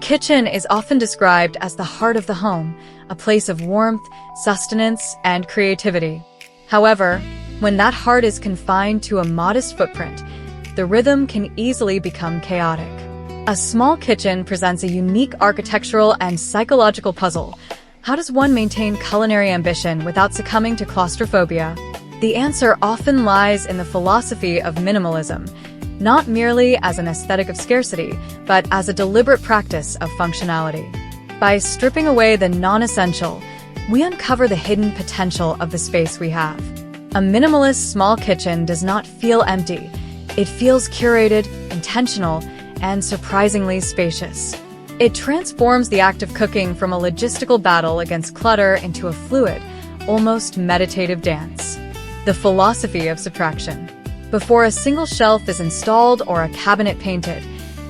kitchen is often described as the heart of the home, a place of warmth, sustenance, and creativity. However, when that heart is confined to a modest footprint, the rhythm can easily become chaotic. A small kitchen presents a unique architectural and psychological puzzle. How does one maintain culinary ambition without succumbing to claustrophobia? The answer often lies in the philosophy of minimalism, not merely as an aesthetic of scarcity, but as a deliberate practice of functionality. By stripping away the non-essential, we uncover the hidden potential of the space we have. A minimalist small kitchen does not feel empty. It feels curated, intentional, and surprisingly spacious. It transforms the act of cooking from a logistical battle against clutter into a fluid, almost meditative dance. The philosophy of subtraction. Before a single shelf is installed or a cabinet painted,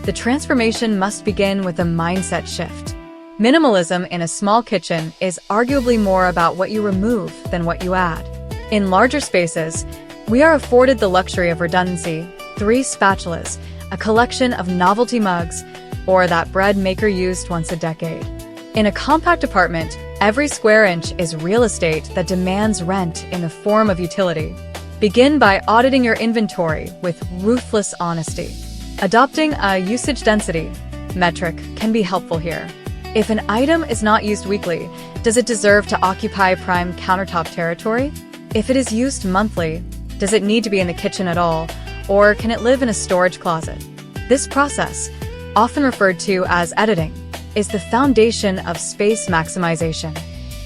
the transformation must begin with a mindset shift. Minimalism in a small kitchen is arguably more about what you remove than what you add. In larger spaces, we are afforded the luxury of redundancy, 3 spatulas, a collection of novelty mugs, or that bread maker used once a decade. In a compact apartment, every square inch is real estate that demands rent in the form of utility. Begin by auditing your inventory with ruthless honesty. Adopting a usage density metric can be helpful here. If an item is not used weekly, does it deserve to occupy prime countertop territory? If it is used monthly, does it need to be in the kitchen at all, or can it live in a storage closet? This process, often referred to as editing, is the foundation of space maximization.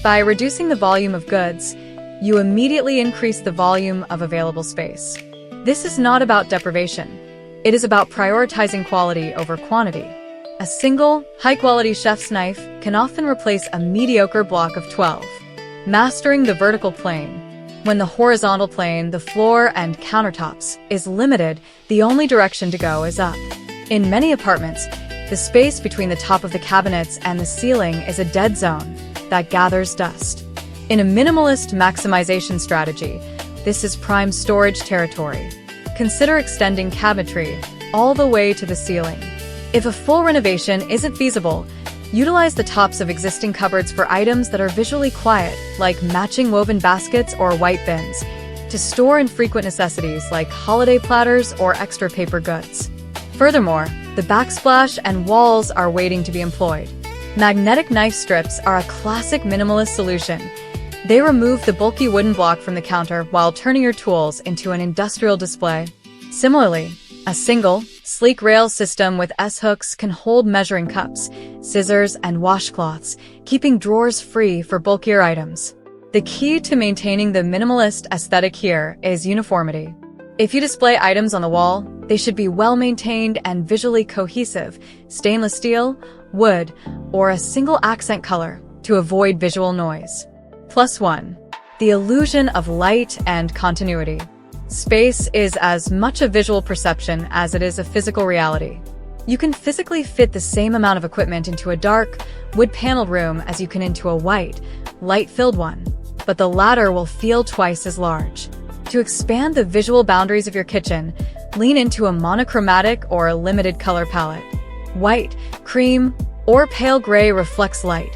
By reducing the volume of goods, you immediately increase the volume of available space. This is not about deprivation. It is about prioritizing quality over quantity. A single, high-quality chef's knife can often replace a mediocre block of 12. Mastering the vertical plane. When the horizontal plane, the floor and countertops, is limited, the only direction to go is up. In many apartments, the space between the top of the cabinets and the ceiling is a dead zone that gathers dust. In a minimalist maximization strategy, this is prime storage territory. Consider extending cabinetry all the way to the ceiling. If a full renovation isn't feasible, utilize the tops of existing cupboards for items that are visually quiet, like matching woven baskets or white bins, to store infrequent necessities like holiday platters or extra paper goods. Furthermore, the backsplash and walls are waiting to be employed. Magnetic knife strips are a classic minimalist solution. They remove the bulky wooden block from the counter while turning your tools into an industrial display. Similarly, a single, sleek rail system with S-hooks can hold measuring cups, scissors, and washcloths, keeping drawers free for bulkier items. The key to maintaining the minimalist aesthetic here is uniformity. If you display items on the wall, they should be well-maintained and visually cohesive, stainless steel, wood, or a single accent color to avoid visual noise. +1. The illusion of light and continuity. Space is as much a visual perception as it is a physical reality. You can physically fit the same amount of equipment into a dark, wood-paneled room as you can into a white, light-filled one, but the latter will feel twice as large. To expand the visual boundaries of your kitchen, lean into a monochromatic or a limited color palette. White, cream, or pale gray reflects light,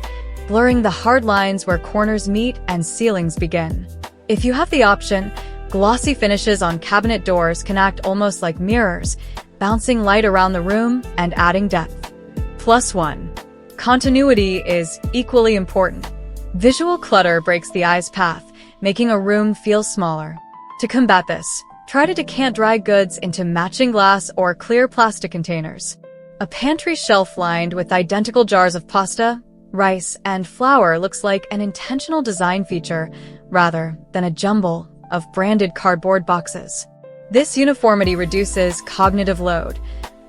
blurring the hard lines where corners meet and ceilings begin. If you have the option, glossy finishes on cabinet doors can act almost like mirrors, bouncing light around the room and adding depth. +1. Continuity is equally important. Visual clutter breaks the eye's path, making a room feel smaller. To combat this, try to decant dry goods into matching glass or clear plastic containers. A pantry shelf lined with identical jars of pasta, rice, and flour looks like an intentional design feature rather than a jumble of branded cardboard boxes. This uniformity reduces cognitive load.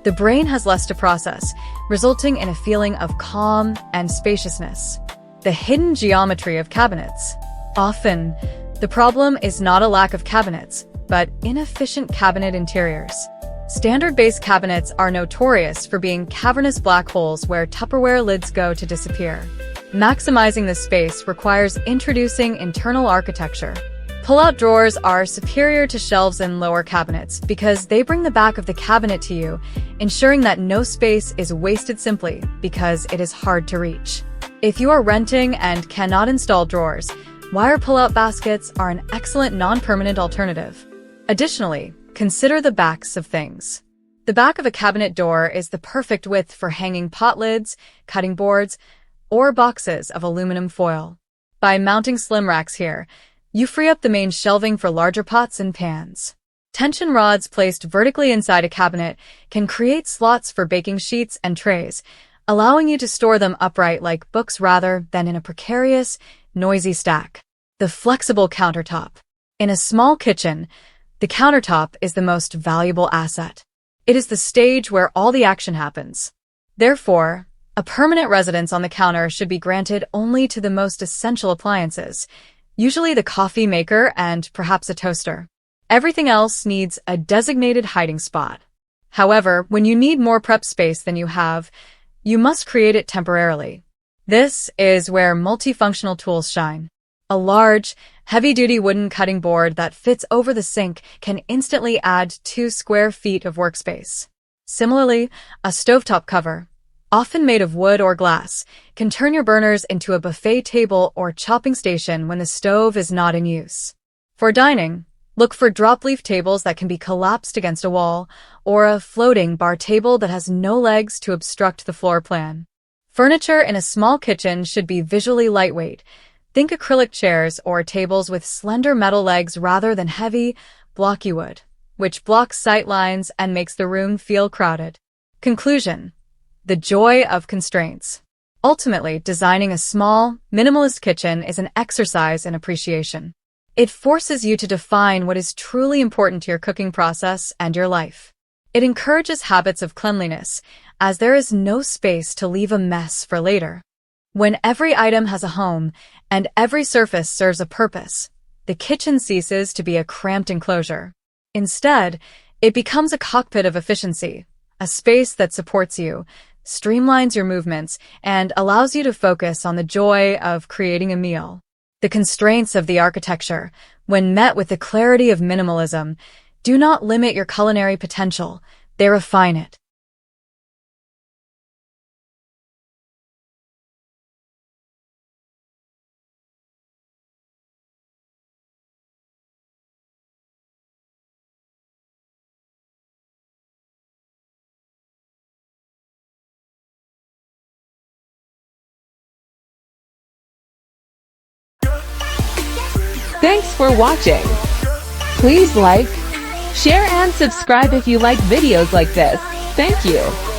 The brain has less to process, resulting in a feeling of calm and spaciousness. The hidden geometry of cabinets. Often, the problem is not a lack of cabinets, but inefficient cabinet interiors. Standard-based cabinets are notorious for being cavernous black holes where Tupperware lids go to disappear. Maximizing this space requires introducing internal architecture. Pull-out drawers are superior to shelves in lower cabinets because they bring the back of the cabinet to you, ensuring that no space is wasted simply because it is hard to reach. If you are renting and cannot install drawers, wire pull-out baskets are an excellent non-permanent alternative. Additionally, consider the backs of things. The back of a cabinet door is the perfect width for hanging pot lids, cutting boards, or boxes of aluminum foil. By mounting slim racks here, you free up the main shelving for larger pots and pans. Tension rods placed vertically inside a cabinet can create slots for baking sheets and trays, allowing you to store them upright like books rather than in a precarious, noisy stack. The flexible countertop. In a small kitchen, the countertop is the most valuable asset. It is the stage where all the action happens. Therefore, a permanent residence on the counter should be granted only to the most essential appliances, usually the coffee maker and perhaps a toaster. Everything else needs a designated hiding spot. However, when you need more prep space than you have, you must create it temporarily. This is where multifunctional tools shine. A large, heavy-duty wooden cutting board that fits over the sink can instantly add 2 square feet of workspace. Similarly, a stovetop cover, often made of wood or glass, can turn your burners into a buffet table or chopping station when the stove is not in use. For dining, look for drop-leaf tables that can be collapsed against a wall, or a floating bar table that has no legs to obstruct the floor plan. Furniture in a small kitchen should be visually lightweight. Think acrylic chairs or tables with slender metal legs rather than heavy, blocky wood, which blocks sight lines and makes the room feel crowded. Conclusion: the joy of constraints. Ultimately, designing a small, minimalist kitchen is an exercise in appreciation. It forces you to define what is truly important to your cooking process and your life. It encourages habits of cleanliness, as there is no space to leave a mess for later. When every item has a home and every surface serves a purpose, the kitchen ceases to be a cramped enclosure. Instead, it becomes a cockpit of efficiency, a space that supports you, streamlines your movements, and allows you to focus on the joy of creating a meal. The constraints of the architecture, when met with the clarity of minimalism, do not limit your culinary potential, they refine it. Thanks for watching. Please like, share and subscribe if you like videos like this. Thank you.